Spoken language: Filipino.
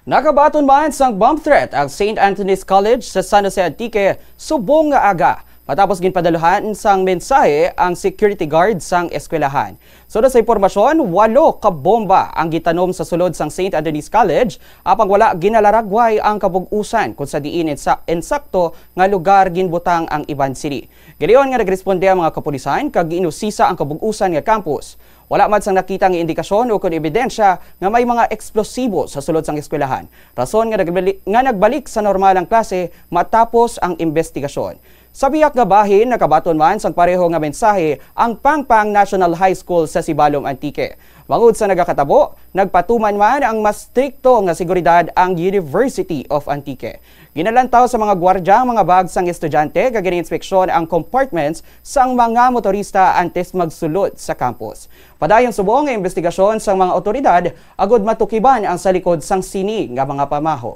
Nakabaton man sang bomb threat ang St. Anthony's College sa San Jose Antique subong nga aga. Matapos ginpadaluhan sang mensahe ang security guard sang eskwelahan. So sa impormasyon, 8 ka bomba ang gitanom sa sulod sang St. Anthony's College apang wala ginalaragway ang kabug-usan kung sa diin insakto nga lugar ginbutang ang Iban City. Giliyon nga nagresponde ang mga kapulisan kag giinusisa ang kabug-usan nga campus. Wala man sang nakita nga indikasyon o kung ebidensya nga may mga eksplosibo sa sulod sang eskwelahan. Rason nga nagbalik sa normal ang klase matapos ang investigasyon. Sa biyak nga bahin, nakabaton man sang pareho nga mensahe ang Pangpang National High School sa Sibalom Antique. Bangod sa nagakatabo, nagpatuman man ang mas strikto nga seguridad ang University of Antique. Ginalantaw sa mga gwardya mga bag sang estudyante kag gini-inspeksyon ang compartments sang mga motorista antes magsulod sa campus. Padayon subong nga investigasyon sang mga otoridad agud matukiban ang sa likod sang sini nga mga pamaho.